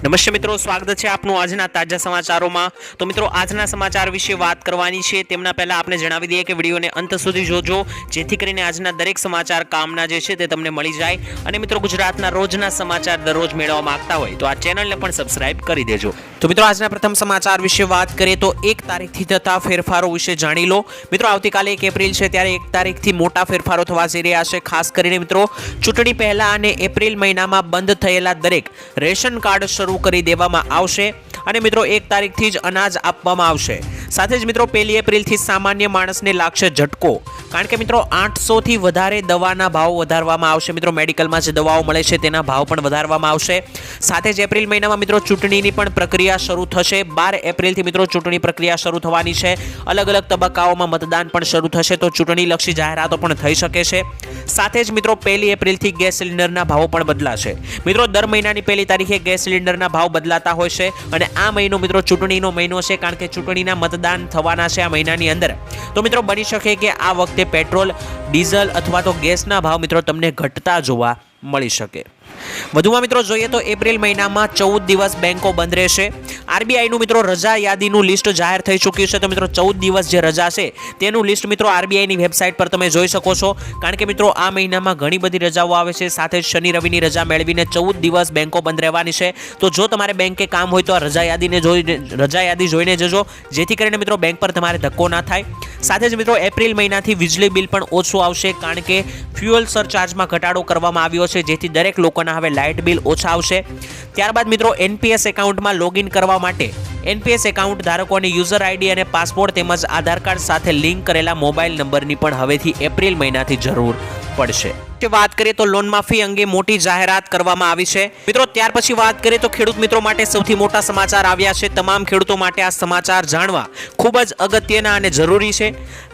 નમસ્તે મિત્રો, સ્વાગત છે આપનું આજના તાજા સમાચારોમાં। તો મિત્રો, આજના સમાચાર વિશે વાત કરવાની છે તેમના પહેલા આપણે જણાવી દઈએ કે વિડીયોને અંત સુધી જોજો, જેથી કરીને આજના દરેક સમાચાર કામના જે છે તે તમને મળી જાય। અને મિત્રો, ગુજરાતના રોજના સમાચાર દરરોજ મેળવવા માંગતા હોય તો આ ચેનલને પણ સબસ્ક્રાઇબ કરી દેજો। તો મિત્રો, આજના પ્રથમ સમાચાર વિશે વાત કરીએ તો 1 તારીખથી થતા ફેરફારો વિશે જાણી લો। મિત્રો, આવતીકાલે 1 એપ્રિલ છે ત્યારે 1 તારીખથી મોટા ફેરફારો થવા જઈ રહ્યા છે। ખાસ કરીને મિત્રો, ચૂંટણી પહેલા અને એપ્રિલ મહિનામાં બંધ થયેલા દરેક રેશન કાર્ડ શરૂ કરી દેવામાં આવશે અને મિત્રો 1 તારીખથી જ અનાજ આપવામાં આવશે। સાથે જ મિત્રો 1 એપ્રિલથી સામાન્ય માણસને લાગશે ઝટકો, કારણ કે મિત્રો 800 થી વધારે દવાના ભાવ વધારવામાં આવશે। મિત્રો, મેડિકલમાં જે દવાઓ મળે છે તેના ભાવ પણ વધારવામાં આવશે। સાથે જ એપ્રિલ મહિનામાં મિત્રો ચૂંટણીની પણ પ્રક્રિયા શરૂ થશે। 12 એપ્રિલથી મિત્રો ચૂંટણી પ્રક્રિયા શરૂ થવાની છે। અલગ અલગ તબક્કાઓમાં મતદાન પણ શરૂ થશે, તો ચૂંટણીલક્ષી જાહેરાતો પણ થઈ શકે છે। સાથે જ મિત્રો 1 એપ્રિલથી ગેસ સિલિન્ડરના ભાવો પણ બદલાશે। મિત્રો, દર મહિનાની 1 તારીખે ગેસ સિલિન્ડરના ભાવ બદલાતા હોય છે અને આ મહિનો મિત્રો ચૂંટણીનો મહિનો છે, કારણ કે ચૂંટણીના મતદાન થવાના છે આ મહિનાની અંદર। તો મિત્રો બની શકે કે આ વખતે પેટ્રોલ, ડીઝલ અથવા તો ગેસના ભાવ મિત્રો તમને ઘટતા જોવા મળી શકે। વધુમાં મિત્રો જોઈએ તો એપ્રિલ મહિનામાં 14 દિવસ બેંકો બંધ રહેશે। આરબીઆઈનું મિત્રો રજા યાદીનું લિસ્ટ જાહેર થઈ ચૂક્યું છે, તો મિત્રો 14 દિવસ જે રજા છે તેનું લિસ્ટ મિત્રો આરબીઆઈની વેબસાઇટ પર તમે જોઈ શકો છો, કારણ કે મિત્રો આ મહિનામાં ઘણી બધી રજાઓ આવે છે। સાથે જ શનિ રવિની રજા મેળવીને 14 દિવસ બેંકો બંધ રહેવાની છે। તો જો તમારે બેંકે કામ હોય તો આ રજા યાદી જોઈને જજો, જેથી કરીને મિત્રો બેંક પર તમારે ધક્કો ના થાય। સાથે જ મિત્રો એપ્રિલ મહિનાથી વીજળી બિલ પણ ઓછું આવશે, કારણ કે ફ્યુઅલ સરચાર્જમાં ઘટાડો કરવામાં આવ્યો છે, જેથી દરેક લોકોના હવે લાઇટ બિલ ઓછા આવશે। ત્યારબાદ મિત્રો એનપીએસ એકાઉન્ટમાં લોગિન કરવા માટે એનપીએસ એકાઉન્ટ ધારકોને યુઝર આઈડી અને પાસપોર્ટ તેમજ આધાર કાર્ડ સાથે લિંક કરેલા મોબાઈલ નંબરની પણ હવેથી એપ્રિલ મહિનાથી જરૂર પડશે। વાત કરીએ તો લોન માફી અંગે મોટી જાહેરાત કરવામાં આવી છે। મિત્રો, ત્યાર પછી વાત કરીએ તો ખેડૂત મિત્રો માટે સૌથી મોટા સમાચાર આવ્યા છે। તમામ ખેડૂતો માટે આ સમાચાર જાણવા ખૂબ જ અગત્યના અને જરૂરી છે।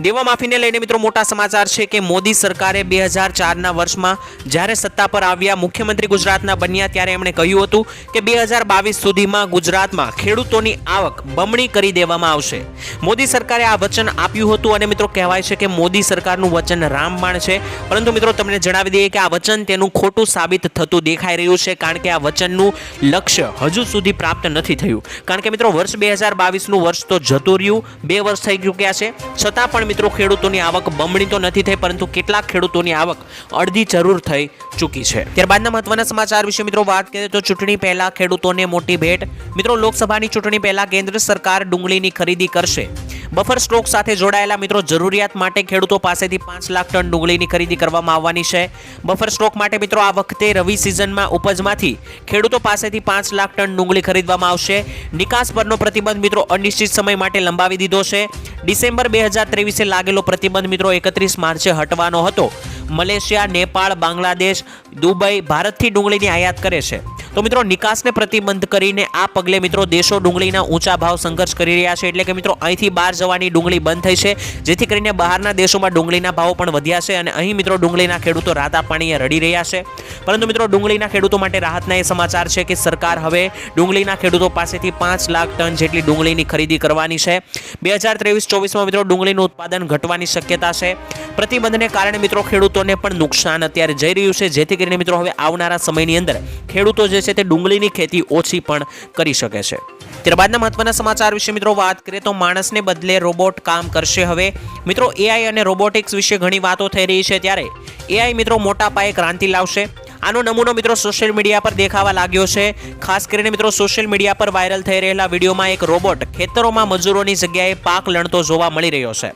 દેવા માફીને લઈને મિત્રો મોટા સમાચાર છે કે મોદી સરકારે 2004ના વર્ષમાં જ્યારે સત્તા પર આવ્યા, મુખ્યમંત્રી ગુજરાતના બન્યા, ત્યારે એમણે કહ્યું હતું કે 2022 સુધીમાં ગુજરાતમાં ખેડૂતોની આવક બમણી કરી દેવામાં આવશે। મોદી સરકારે આ વચન આપ્યું હતું અને મિત્રો કહેવાય છે કે મોદી સરકારનું વચન રામબાણ છે, પરંતુ મિત્રો તમને જણાવી દઈએ કે આ વચન તેનું ખોટું સાબિત થતું દેખાઈ રહ્યું છે, કારણ કે આ વચનનું લક્ષ્ય હજુ સુધી પ્રાપ્ત નથી થયું। કારણ કે મિત્રો વર્ષ 2022નું વર્ષ તો જતું રહ્યું, 2 વર્ષ થઈ ચૂક્યા છે, છતાં પણ મિત્રો ખેડૂતોની આવક બમણી તો નથી થઈ, પરંતુ કેટલાક ખેડૂતોની આવક અડધી જરૂર થઈ ચૂકી છે। ત્યારબાદના મહત્વના સમાચાર વિશે મિત્રો વાત કરીએ તો ચૂંટણી પહેલા ખેડૂતોને મોટી ભેટ। મિત્રો, લોકસભાની ચૂંટણી પહેલા કેન્દ્ર સરકાર ડુંગળીની ખરીદી કરશે। બફર સ્ટોક સાથે જોડાયેલા મિત્રો જરૂરિયાત માટે ખેડૂતો પાસેથી 5 લાખ ટન ડુંગળીની ખરીદી કરવામાં આવવાની છે। બફર સ્ટોક માટે મિત્રો આ વખતે રવિ સિઝનમાં ઉપજમાંથી ખેડૂતો પાસેથી 5 લાખ ટન ડુંગળી ખરીદવામાં આવશે। નિકાસ પરનો પ્રતિબંધ મિત્રો અનિશ્ચિત સમય માટે લંબાવી દીધો છે। ડિસેમ્બર 2023 લાગેલો પ્રતિબંધ મિત્રો 31 માર્ચે હટવાનો હતો। મલેશિયા, નેપાળ, બાંગ્લાદેશ, દુબઈ ભારતથી ડુંગળીની આયાત કરે છે। તો મિત્રો નિકાસને પ્રતિબંધ કરીને આ પગલે મિત્રો દેશો ડુંગળીના ઊંચા ભાવ સંઘર્ષ કરી રહ્યા છે, એટલે કે મિત્રો અહીંથી બહાર જવાની ડુંગળી બંધ થઈ છે, જેથી કરીને બહારના દેશોમાં ડુંગળીના ભાવો પણ વધ્યા છે અને અહીં મિત્રો ડુંગળીના ખેડૂતો રાતા પાણીએ રડી રહ્યા છે। પરંતુ મિત્રો ડુંગળીના ખેડૂતો માટે રાહતના એ સમાચાર છે કે સરકાર હવે ડુંગળીના ખેડૂતો પાસેથી 5 લાખ ટન જેટલી ડુંગળીની ખરીદી કરવાની છે। 2023-24માં મિત્રો ડુંગળીનું ઉત્પાદન ઘટવાની શક્યતા છે। પ્રતિબંધને કારણે મિત્રો ખેડૂતોને પણ નુકસાન અત્યારે જઈ રહ્યું છે, જેથી કરીને મિત્રો હવે આવનારા સમયની અંદર ખેડૂતો જે છે તે ડુંગળીની ખેતી ઓછી પણ કરી શકે છે। ત્યારબાદના મહત્વના સમાચાર વિશે મિત્રો વાત કરીએ તો માણસને બદલે રોબોટ કામ કરશે। હવે મિત્રો એઆઈ અને રોબોટિક્સ વિશે ઘણી વાતો થઈ રહી છે, ત્યારે એઆઈ મિત્રો મોટા પાયે ક્રાંતિ લાવશે। આનો નમૂનો મિત્રો સોશિયલ મીડિયા પર દેખાવા લાગ્યો છે। ખાસ કરીને મિત્રો સોશિયલ મીડિયા પર વાયરલ થઈ રહેલા વિડીયોમાં એક રોબોટ ખેતરોમાં મજૂરોની જગ્યાએ પાક લણતો જોવા મળી રહ્યો છે।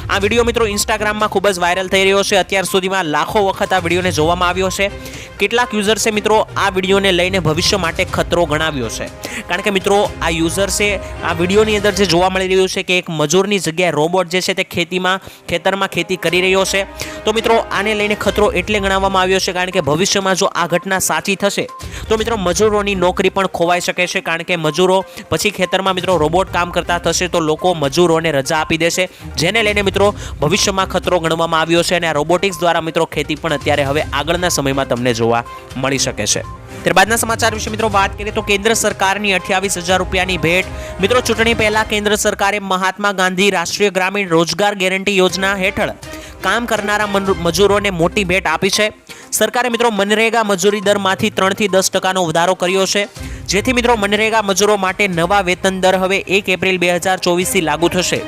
આ વિડીયો મિત્રો ઇન્સ્ટાગ્રામમાં ખૂબ જ વાયરલ થઈ રહ્યો છે। અત્યાર સુધીમાં લાખો વખત આ વિડીયોને જોવામાં આવ્યો છે। કેટલાક યુઝર્સે મિત્રો આ વિડીયોને લઈને ભવિષ્ય માટે ખતરો ગણાવ્યો છે, કારણ કે મિત્રો આ યુઝર્સે આ વિડીયોની અંદર જે જોવા મળી રહ્યું છે કે એક મજૂરની જગ્યાએ રોબોટ જે છે તે ખેતરમાં ખેતી કરી રહ્યો છે। તો મિત્રો આને લઈને ખતરો એટલે ગણાવવામાં આવ્યો છે, કારણ કે ભવિષ્યમાં જો આ ઘટના સાચી થશે તો મિત્રો મજૂરોની નોકરી પણ ખોવાઈ શકે છે, કારણ કે મજૂરો પછી ખેતરમાં મિત્રો રોબોટ કામ કરતા થશે તો લોકો મજૂરોને રજા આપી દેશે, જેને લઈને મિત્રો ભવિષ્યમાં ખતરો ગણવામાં આવ્યો છે। અને આ રોબોટિક્સ દ્વારા મિત્રો ખેતી પણ અત્યારે હવે આગળના સમયમાં તમને જોવા મળી શકે છે। ત્યારબાદના સમાચાર વિશે મિત્રો વાત કરીએ તો કેન્દ્ર સરકારની 28,000 રૂપિયાની ભેટ। મિત્રો ચૂંટણી પહેલા કેન્દ્ર સરકારે મહાત્મા ગાંધી રાષ્ટ્રીય ગ્રામીણ રોજગાર ગેરંટી યોજના હેઠળ કામ કરનારા મજૂરોને મોટી ભેટ આપી છે। સરકારે મિત્રો મનરેગા મજૂરી દરમાંથી 3 થી 10% વધારો કર્યો છે, જેથી મિત્રો મનરેગા મજૂરો માટે નવા વેતન દર હવે 1 એપ્રિલ 2024 થી લાગુ થશે।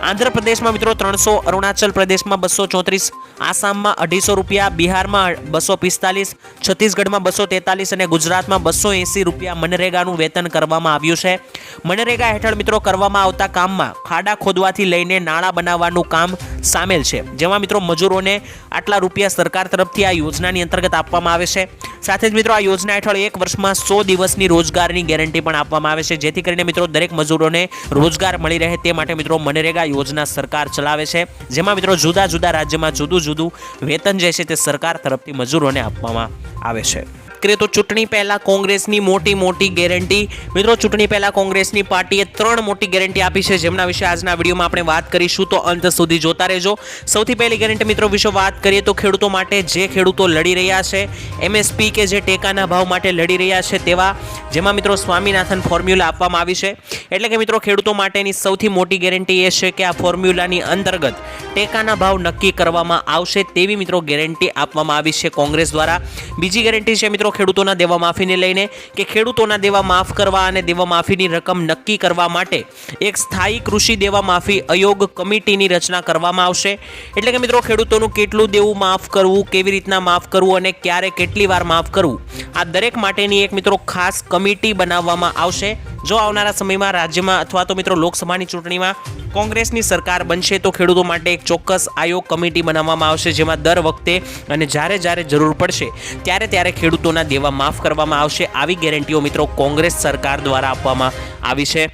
આંધ્રપ્રદેશમાં મિત્રો 300, અરુણાચલ પ્રદેશમાં 234, આસામમાં 250 રૂપિયા, બિહારમાં 245, છત્તીસગઢમાં 243 અને ગુજરાતમાં 280 રૂપિયા મનરેગાનું વેતન કરવામાં આવ્યું છે। મનરેગા હેઠળ મિત્રો કરવામાં આવતા કામમાં ખાડા ખોદવાથી લઈને નાળા બનાવવાનું કામ સામેલ છે, જેમાં મિત્રો મજૂરોને આટલા રૂપિયા સરકાર તરફથી આ યોજનાની અંતર્ગત આપવામાં આવે છે। સાથે જ મિત્રો આ યોજના હેઠળ 1 વર્ષમાં 100 દિવસની રોજગારની ગેરંટી પણ આપવામાં આવે છે, જેથી કરીને મિત્રો દરેક મજૂરોને રોજગાર મળી રહે તે માટે મિત્રો મનરેગા યોજના સરકાર ચલાવે છે, જેમાં મિત્રો જુદા જુદા રાજ્યમાં જુદું જુદું વેતન જે છે તે સરકાર તરફથી મજૂરોને આપવામાં આવે છે। તો ચૂંટણી પહેલા કોંગ્રેસની મોટી ગેરંટી મિત્રો, ચૂંટણી પહેલા કોંગ્રેસની પાર્ટીએ 3 મોટી ગેરંટી આપી છે, જેમના વિશે આજના વિડીયોમાં આપણે વાત કરીશું, તો અંત સુધી જોતા રહેજો। સૌથી પહેલી ગેરંટી મિત્રો વિશે વાત કરીએ તો ખેડૂતો માટે, જે ખેડૂતો લડી રહ્યા છે એમએસપી કે જે ટેકાના ભાવ માટે લડી રહ્યા છે તેવા, જેમાં મિત્રો સ્વામીનાથન ફોર્મ્યુલા આપવામાં આવી છે, એટલે કે મિત્રો ખેડૂતો માટેની સૌથી મોટી ગેરંટી એ છે કે આ ફોર્મ્યુલાની અંતર્ગત ટેકાના ભાવ નક્કી કરવામાં આવશે તેવી મિત્રો ગેરંટી આપવામાં આવી છે કોંગ્રેસ દ્વારા। બીજી ગેરંટી છે મિત્રો ખેડૂતોના દેવા માફીને લઈને, કે ખેડૂતોના દેવા માફ કરવા અને દેવા માફીની રકમ નક્કી કરવા માટે એક સ્થાયી કૃષિ દેવા માફી આયોગ કમિટીની રચના કરવામાં આવશે, એટલે કે મિત્રો ખેડૂતોનું કેટલું દેવું માફ કરવું, કેવી રીતના માફ કરવું અને ક્યારે કેટલી વાર માફ કરવું, આ દરેક માટેની એક મિત્રો ખાસ કમિટી બનાવવામાં આવશે। જો આવનારા સમયમાં રાજ્યમાં અથવા તો મિત્રો લોકસભાની ચૂંટણીમાં કોંગ્રેસની સરકાર બનશે તો ખેડૂતો માટે એક ચોક્કસ આયોગ કમિટી બનાવવામાં આવશે, જેમાં દર વખતે અને જ્યારે જરૂર પડશે ત્યારે ખેડૂતોના દેવા માફ કરવામાં આવશે। આવી ગેરંટીઓ મિત્રો કોંગ્રેસ સરકાર દ્વારા આપવામાં આવી છે।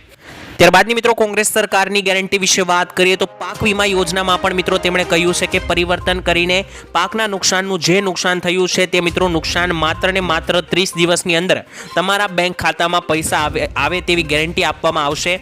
ત્યારબાદની મિત્રો કોંગ્રેસ સરકારની ગેરંટી વિશે વાત કરીએ તો પાક વીમા યોજનામાં પણ મિત્રો તેમણે કહ્યું છે કે પરિવર્તન કરીને પાકના નુકસાનનું જે નુકસાન થયું છે તે મિત્રો નુકસાન માત્ર ને માત્ર 30 દિવસની અંદર તમારા બેંક ખાતામાં પૈસા આવે તેવી ગેરંટી આપવામાં આવશે।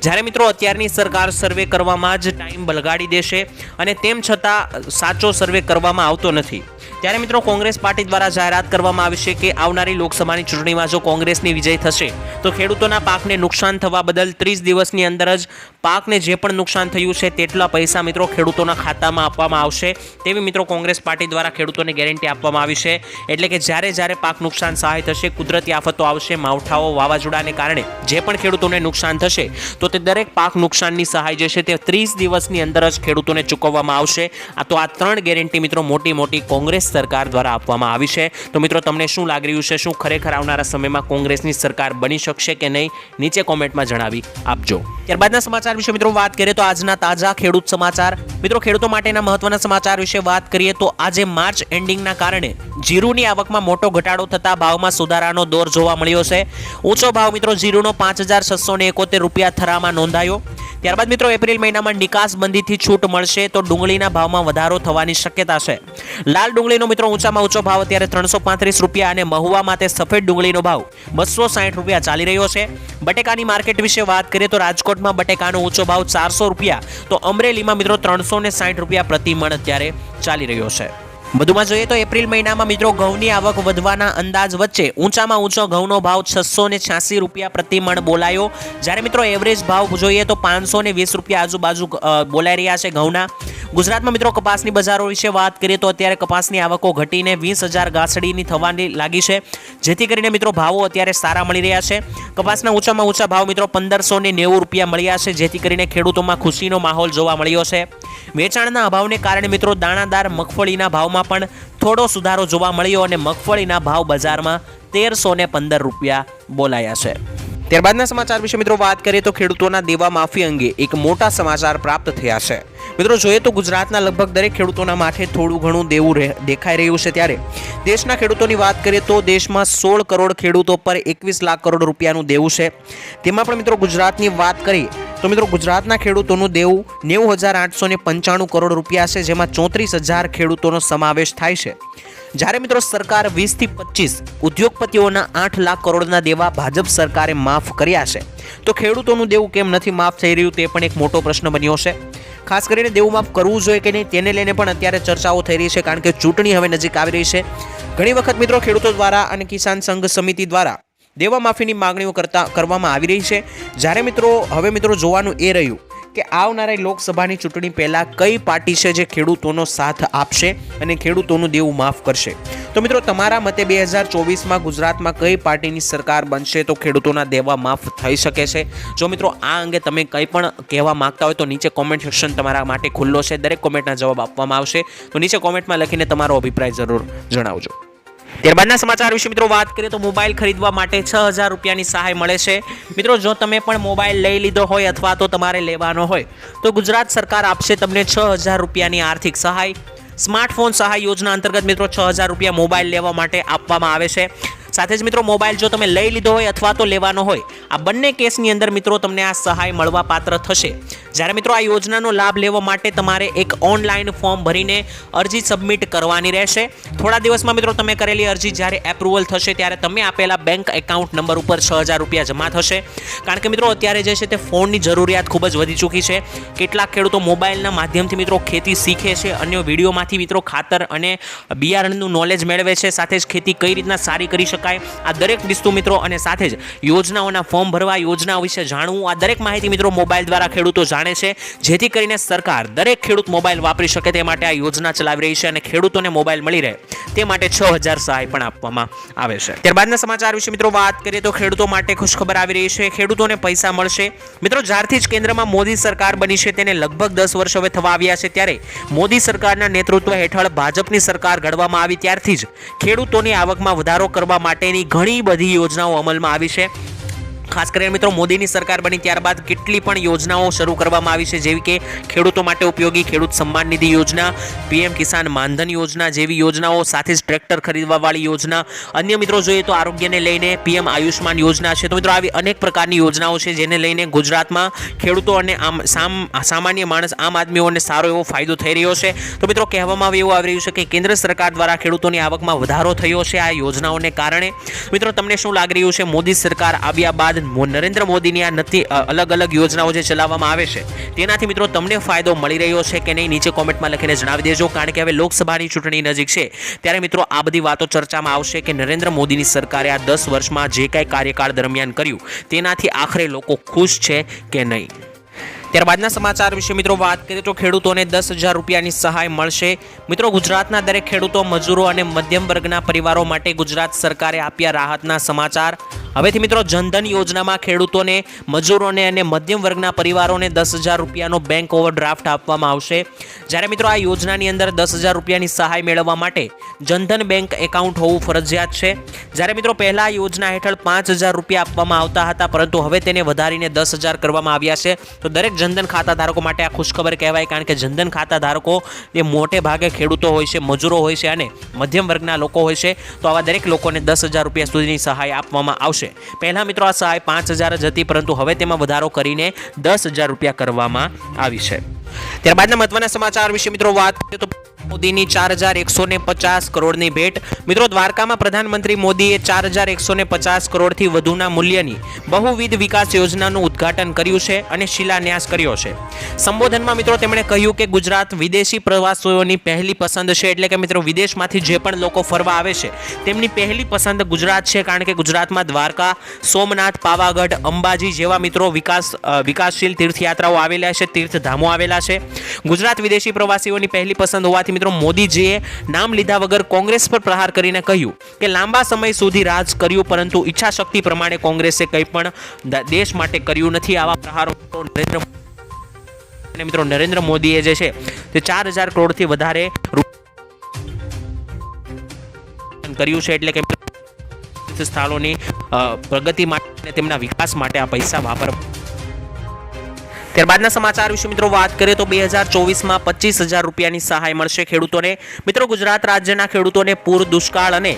જ્યારે મિત્રો અત્યારની સરકાર સર્વે કરવામાં જ ટાઈમ બગાડી દેશે અને તેમ છતાં સાચો સર્વે કરવામાં આવતો નથી, ત્યારે મિત્રો કોંગ્રેસ પાર્ટી દ્વારા જાહેરાત કરવામાં આવી છે કે આવનારી લોકસભાની ચૂંટણીમાં જો કોંગ્રેસની વિજય થશે તો ખેડૂતોના પાકને નુકસાન થવા બદલ 30 દિવસની અંદર જ પાકને જે પણ નુકસાન થયું છે તેટલા પૈસા મિત્રો ખેડૂતોના ખાતામાં આપવામાં આવશે તેવી મિત્રો કોંગ્રેસ પાર્ટી દ્વારા ખેડૂતોને ગેરંટી આપવામાં આવી છે। એટલે કે જ્યારે પાક નુકસાન સહાય થશે, કુદરતી આફતો આવશે, માવઠાઓ, વાવાઝોડાને કારણે જે પણ ખેડૂતોને નુકસાન થશે તો તે દરેક પાક નુકસાનની સહાય જે છે તે 30 દિવસની અંદર જ ખેડૂતોને ચૂકવવામાં આવશે। તો આ 3 ગેરંટી મિત્રો મોટી કોંગ્રેસ સરકાર દ્વારા આપવામાં આવી છે। તો મિત્રો તમને શું લાગી રહ્યું છે, શું ખરેખર આવનારા સમયમાં કોંગ્રેસની સરકાર બની શકશે કે નહીં, નીચે કોમેન્ટમાં જણાવી આપજો। ત્યારબાદના સમાચાર વિશે મિત્રો વાત કરીએ તો આજના તાજા ખેડૂત સમાચાર મિત્રો, ખેડૂતો માટેના મહત્વના સમાચાર વિશે વાત કરીએ તો આજે માર્ચ એન્ડિંગના કારણે જીરુની આવકમાં મોટો ઘટાડો થતા ભાવમાં સુધારાનો દોર જોવા મળ્યો છે। ઊંચો ભાવ મિત્રો જીરુનો 5,671 રૂપિયા થરામાં નોંધાયો। ત્યારબાદ મિત્રો એપ્રિલ મહિનામાં નિકાસબંધીથી છૂટ મળશે તો ડુંગળીના ભાવમાં વધારો થવાની શક્યતા છે। લાલ ડુંગળીનો મિત્રો ઊંચામાં ઊંચો ભાવ અત્યારે 335 રૂપિયા અને મહુવા માટે સફેદ ડુંગળીનો ભાવ 260 રૂપિયા ચાલી રહ્યો છે। બટેકાની માર્કેટ વિશે વાત કરીએ તો રાજકોટમાં બટેકાનો ઊંચો ભાવ 400 રૂપિયા તો અમરેલીમાં મિત્રો 360 રૂપિયા પ્રતિ મણ અત્યારે ચાલી રહ્યો છે। વધુમાં જોઈએ તો એપ્રિલ મહિનામાં મિત્રો ઘઉંની આવક વધવાના અંદાજ વચ્ચે ઊંચામાં ઊંચો ઘઉંનો ભાવ 686 રૂપિયા પ્રતિ મણ બોલાયો, જ્યારે મિત્રો એવરેજ ભાવ જોઈએ તો 520 રૂપિયા આજુબાજુ બોલાઈ રહ્યા છે ઘઉંના। ગુજરાતમાં મિત્રો કપાસની બજારો વિશે વાત કરીએ તો અત્યારે કપાસની આવકો ઘટીને 20,000 ગાંસડીની થવાની લાગી છે, જેથી કરીને મિત્રો ભાવો અત્યારે સારા મળી રહ્યા છે। કપાસના ઊંચામાં ઊંચા ભાવ મિત્રો 1,590 રૂપિયા મળ્યા છે, જેથી કરીને ખેડૂતોમાં ખુશીનો માહોલ જોવા મળ્યો છે। વેચાણના અભાવને કારણે મિત્રો દાણાદાર મગફળીના ભાવમાં પણ થોડો સુધારો જોવા મળ્યો અને મગફળીના ભાવ બજારમાં 1,315 રૂપિયા બોલાયા છે। ત્યારબાદના સમાચાર વિશે મિત્રો વાત કરીએ તો ખેડૂતોના દેવા માફી અંગે એક મોટા સમાચાર પ્રાપ્ત થયા છે। મિત્રો જોઈએ તો ગુજરાતના લગભગ દરેક ખેડૂતોના માથે થોડું ઘણું દેવું દેખાઈ રહ્યું છે, ત્યારે દેશના ખેડૂતોની વાત કરીએ તો દેશમાં 16 કરોડ ખેડૂતો પર 21 લાખ કરોડ રૂપિયાનું દેવું છે। તેમાં પણ મિત્રો ગુજરાતની વાત કરીએ તો મિત્રો ગુજરાતના ખેડૂતોનું દેવું 90,895 કરોડ રૂપિયા છે, જેમાં 34,000 ખેડૂતોનો સમાવેશ થાય છે। જ્યારે મિત્રો સરકાર 20 થી 25 ઉદ્યોગપતિઓના 8 લાખ કરોડના દેવા ભાજપ સરકારે માફ કર્યા છે, તો ખેડૂતોનું દેવું કેમ નથી માફ થઈ રહ્યું તે પણ એક મોટો પ્રશ્ન બન્યો છે। ખાસ કરીને દેવું માફ કરવું જોઈએ કે નહીં તેને લઈને પણ અત્યારે ચર્ચાઓ થઈ રહી છે, કારણ કે ચૂંટણી હવે નજીક આવી રહી છે। ઘણી વખત મિત્રો ખેડૂતો દ્વારા અને કિસાન સંઘ સમિતિ દ્વારા દેવા માફીની માંગણીઓ કરવામાં આવી રહી છે, જ્યારે મિત્રો હવે મિત્રો જોવાનું એ રહ્યું કે આવનારી લોકસભાની ચૂંટણી પહેલા કઈ પાર્ટી છે જે ખેડૂતોનો સાથ આપશે અને ખેડૂતોનું દેવું માફ કરશે. તો મિત્રો તમારા મતે 2024માં ગુજરાતમાં કઈ પાર્ટીની સરકાર બનશે તો ખેડૂતોના દેવા માફ થઈ શકે છે? જો મિત્રો આ અંગે તમે કંઈ પણ કહેવા માંગતા હોય તો નીચે કોમેન્ટ સેક્શન તમારા માટે ખુલ્લો છે. દરેક કોમેન્ટના જવાબ આપવામાં આવશે, તો નીચે કોમેન્ટમાં લખીને તમારો અભિપ્રાય જરૂર જણાવજો. ત્યારબાદના સમાચાર વિશે મિત્રો વાત કરીએ તો મોબાઈલ ખરીદવા માટે 6,000 રૂપિયાની સહાય મળે છે. મિત્રો જો તમે પણ મોબાઈલ લઈ લીધો હોય અથવા તો તમારે લેવાનો હોય તો ગુજરાત સરકાર આપશે તમને 6,000 રૂપિયાની આર્થિક સહાય. સ્માર્ટફોન સહાય યોજના અંતર્ગત મિત્રો 6,000 રૂપિયા મોબાઈલ લેવા માટે આપવામાં આવે છે. સાથે જ મિત્રો મોબાઈલ જો તમે લઈ લીધો હોય અથવા તો લેવાનો હોય, આ બંને કેસની અંદર મિત્રો તમને આ સહાય મળવા પાત્ર થશે. જ્યારે મિત્રો આ યોજનાનો લાભ લેવા માટે તમારે એક ઓનલાઈન ફોર્મ ભરીને અરજી સબમિટ કરવાની રહેશે. થોડા દિવસમાં મિત્રો તમે કરેલી અરજી જ્યારે એપ્રુવલ થશે ત્યારે તમે આપેલા બેંક એકાઉન્ટ નંબર ઉપર 6,000 રૂપિયા જમા થશે. કારણ કે મિત્રો અત્યારે જે છે તે ફોનની જરૂરિયાત ખૂબ જ વધી ચૂકી છે. કેટલાક ખેડૂતો મોબાઈલના માધ્યમથી મિત્રો ખેતી શીખે છે, અન્ય વિડીયોમાંથી મિત્રો ખાતર અને બિયારણનું નોલેજ મેળવે છે, સાથે જ ખેતી કઈ રીતના સારી કરી શકાય આ દરેક વસ્તુ મિત્રો, અને સાથે જ યોજનાઓના ફોર્મ ભરવા, યોજનાઓ વિશે જાણવું, આ દરેક માહિતી મિત્રો મોબાઈલ દ્વારા ખેડૂતો જાણે છે. જેથી કરીને સરકાર દરેક ખેડૂત મોબાઈલ વાપરી શકે તે માટે આ યોજના ચલાવી રહી છે અને ખેડૂતોને મોબાઈલ મળી રહે તે માટે 6,000 સહાય પણ આપવામાં આવે છે. ત્યારબાદના સમાચાર વિશે મિત્રો વાત કરીએ તો ખેડૂતો માટે ખુશખબર આવી રહી છે. ખેડૂતોને પૈસા મળશે. મિત્રો જ્યારથી જ કેન્દ્રમાં મોદી સરકાર બની છે તેને લગભગ 10 વર્ષ હવે થવા આવ્યા છે, ત્યારે મોદી સરકારના નેતૃત્વ હેઠળ ભાજપની સરકાર ઘડવામાં આવી ત્યારથી જ ખેડૂતોની આવકમાં વધારો કરવા માટેની ઘણી બધી યોજનાઓ અમલમાં આવી છે. ખાસ કરીને મિત્રો મોદીની સરકાર બની ત્યારબાદ કેટલી પણ યોજનાઓ શરૂ કરવામાં આવી છે, જેવી કે ખેડૂતો માટે ઉપયોગી ખેડૂત સન્માન નિધિ યોજના, પીએમ કિસાન માનધન યોજના જેવી યોજનાઓ, સાથે જ ટ્રેક્ટર ખરીદવાવાળી યોજના, અન્ય મિત્રો જોઈએ તો આરોગ્યને લઈને પીએમ આયુષ્માન યોજના છે. તો મિત્રો આવી અનેક પ્રકારની યોજનાઓ છે જેને લઈને ગુજરાતમાં ખેડૂતો અને સામાન્ય માણસ આમ આદમીઓને સારો એવો ફાયદો થઈ રહ્યો છે. તો મિત્રો કહેવામાં એવું આવી રહ્યું છે કે કેન્દ્ર સરકાર દ્વારા ખેડૂતોની આવકમાં વધારો થયો છે આ યોજનાઓને કારણે. મિત્રો તમને શું લાગી રહ્યું છે? મોદી સરકાર આવ્યા બાદ નરેન્દ્ર મોદીની આ અલગ અલગ યોજનાઓ જે ચલાવવામાં આવે છે તેનાથી મિત્રો તમને ફાયદો મળી રહ્યો છે કે નહીં? નીચે કોમેન્ટમાં લખીને જણાવી દેજો. કારણ કે હવે લોકસભાની ચૂંટણી નજીક છે ત્યારે મિત્રો આ બધી વાતો ચર્ચામાં આવશે કે નરેન્દ્ર મોદીની સરકારે આ 10 વર્ષમાં જે કાંઈ કાર્યકાળ દરમિયાન કર્યું તેનાથી આખરે લોકો ખુશ છે કે નહીં. ત્યારબાદના સમાચાર વિશે મિત્રો વાત કરીએ તો ખેડૂતોને 10,000 રૂપિયાની સહાય મળશે. મિત્રો ગુજરાતના દરેક ખેડૂતો, મજૂરો અને મધ્યમ વર્ગના પરિવારો માટે ગુજરાત સરકારે આપ્યા રાહતના સમાચાર. હવેથી મિત્રો જનધન યોજનામાં ખેડૂતોને, મજૂરોને અને મધ્યમ વર્ગના પરિવારોને 10,000 રૂપિયાનો બેંક ઓવરડ્રાફ્ટ આપવામાં આવશે. જ્યારે મિત્રો આ યોજનાની અંદર 10,000 રૂપિયાની સહાય મેળવવા માટે જનધન બેંક એકાઉન્ટ હોવું ફરજિયાત છે. જ્યારે મિત્રો પહેલા આ યોજના હેઠળ 5,000 રૂપિયા આપવામાં આવતા હતા, પરંતુ હવે તેને વધારીને 10,000 કરવામાં આવ્યા છે. તો દરેક જનધન ખાતા ધારકો માટે આ ખુશખબર કહેવાય, કારણ કે જનધન ખાતા ધારકો એ મોટે ભાગે ખેડૂતો હોય છે, મજૂરો હોય છે અને મધ્યમ વર્ગના લોકો હોય છે. તો આવા દરેક લોકોને 10,000 રૂપિયા સુધીની સહાય આપવામાં આવશે. પહેલા મિત્રો આ સહાય 5,000 જ હતી, પરંતુ હવે તેમાં વધારો કરીને 10,000 રૂપિયા કરવામાં આવી છે. ત્યારબાદના મહત્વના સમાચાર વિશે મિત્રો વાત કરીએ તો મોદીની 4,150 કરોડની ભેટ. મિત્રો દ્વારકામાં પ્રધાનમંત્રી મોદીએ 4,150 કરોડથી વધુના મૂલ્યની બહુવિધ વિકાસ યોજનાનું ઉદ્ઘાટન કર્યું છે અને શિલાન્યાસ કર્યો છે. સંબોધનમાં મિત્રો તેમણે કહ્યું કે ગુજરાત વિદેશી પ્રવાસીઓની પહેલી પસંદ છે. એટલે કે મિત્રો વિદેશમાંથી જે પણ લોકો ફરવા આવે છે તેમની પહેલી પસંદ ગુજરાત છે, કારણ કે ગુજરાતમાં દ્વારકા, સોમનાથ, પાવાગઢ, અંબાજી જેવા મિત્રો વિકાસશીલ તીર્થયાત્રાઓ આવેલા છે, તીર્થધામો આવેલા છે. ગુજરાત વિદેશી પ્રવાસીઓની પહેલી પસંદ હોવાથી મિત્રો મોદીજીએ નામ લીધા વગર કોંગ્રેસ પર પ્રહાર કરીને કહ્યું કે લાંબા સમય સુધી રાજ કર્યું, પરંતુ ઈચ્છા શક્તિ પ્રમાણે કોંગ્રેસે કંઈ પણ દેશ માટે કર્યું નથી. આવા પ્રહારો મિત્રો નરેન્દ્ર મોદીએ જે છે તે 4,000 કરોડથી વધારે કર્યું છે. એટલે કે સ્થળોની પ્રગતિ માટે, તેમના વિકાસ માટે આ પૈસા વાપરવા. ત્યારબાદના સમાચાર વિશે મિત્રો વાત કરીએ તો 2024માં 25,000 રૂપિયાની સહાય મળશે ખેડૂતોને. મિત્રો ગુજરાત રાજ્યના ખેડૂતોને પૂર, દુષ્કાળ અને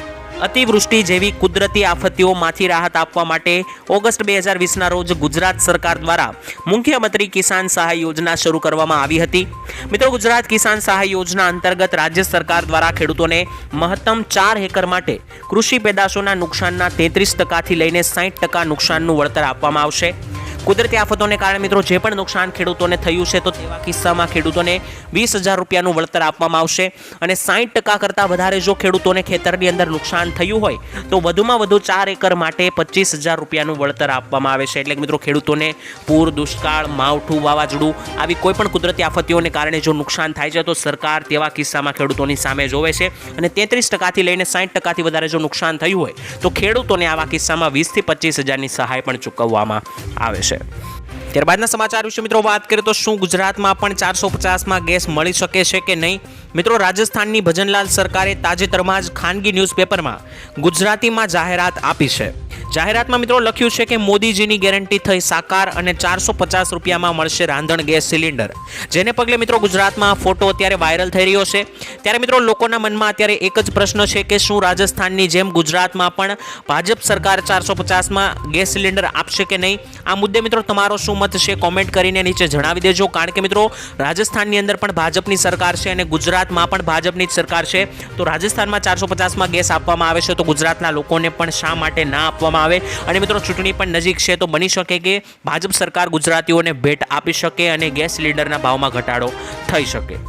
અતિવૃષ્ટિ જેવી કુદરતી આફતોમાંથી રાહત આપવા માટે ઓગસ્ટ 2020ના રોજ ગુજરાત સરકાર દ્વારા મુખ્યમંત્રી કિસાન સહાય યોજના શરૂ કરવામાં આવી હતી. મિત્રો ગુજરાત કિસાન સહાય યોજના અંતર્ગત રાજ્ય સરકાર દ્વારા ખેડૂતોને મહત્તમ 4 એકર માટે કૃષિ પેદાશોના નુકસાનના 33% થી લઈને 60% નુકસાનનું વળતર આપવામાં આવશે. કુદરતી આફતોને કારણે મિત્રો જે પણ નુકસાન ખેડૂતોને થયું છે તો તેવા કિસ્સામાં ખેડૂતોને 20,000 રૂપિયાનું વળતર આપવામાં આવશે અને 60% કરતાં વધારે જો ખેડૂતોને ખેતરની અંદર નુકસાન થયું હોય તો વધુમાં વધુ 4 એકર માટે 25,000 રૂપિયાનું વળતર આપવામાં આવે છે. એટલે કે મિત્રો ખેડૂતોને પૂર, દુષ્કાળ, માવઠું, વાવાઝોડું આવી કોઈ પણ કુદરતી આફતીઓને કારણે જો નુકસાન થાય છે તો સરકાર તેવા કિસ્સામાં ખેડૂતોની સામે જોવે છે અને 33%થી લઈને 60%થી વધારે જો નુકસાન થયું હોય તો ખેડૂતોને આવા કિસ્સામાં 20,000 થી 25,000ની સહાય પણ ચૂકવવામાં આવે છે. ત્યારબાદના સમાચાર વિશે મિત્રો વાત કરીએ તો શું ગુજરાતમાં પણ 450માં ગેસ મળી શકે છે કે નહીં? મિત્રો રાજસ્થાનની ભજનલાલ સરકારે તાજેતરમાં જ ખાનગી ન્યૂઝપેપરમાં ગુજરાતીમાં જાહેરાત આપી છે. જાહેરાતમાં મિત્રો લખ્યું છે કે મોદીજીની ગેરંટી થઈ સાકાર અને 450 રૂપિયામાં મળશે રાંધણ ગેસ સિલિન્ડર. જેને પગલે મિત્રો ગુજરાતમાં ફોટો અત્યારે વાયરલ થઈ રહ્યો છે. ત્યારે મિત્રો લોકોના મનમાં અત્યારે એક જ પ્રશ્ન છે કે શું રાજસ્થાનની જેમ ગુજરાતમાં પણ ભાજપ સરકાર 450માં ગેસ સિલિન્ડર આપશે કે નહીં? આ મુદ્દે મિત્રો તમારો શું મત છે કોમેન્ટ કરીને નીચે જણાવી દેજો. કારણ કે મિત્રો રાજસ્થાનની અંદર પણ ભાજપની સરકાર છે અને ગુજરાતમાં પણ ભાજપની જ સરકાર છે. તો રાજસ્થાનમાં 450માં ગેસ આપવામાં આવે છે તો ગુજરાતના લોકોને પણ શા માટે ના આપવામાં આવે? અને મિત્રો ચૂંટણી પણ નજીક છે તો બની શકે કે ભાજપ સરકાર ગુજરાતીઓને ભેટ આપી શકે અને ગેસ સિલિન્ડરના ભાવમાં ઘટાડો થઈ શકે.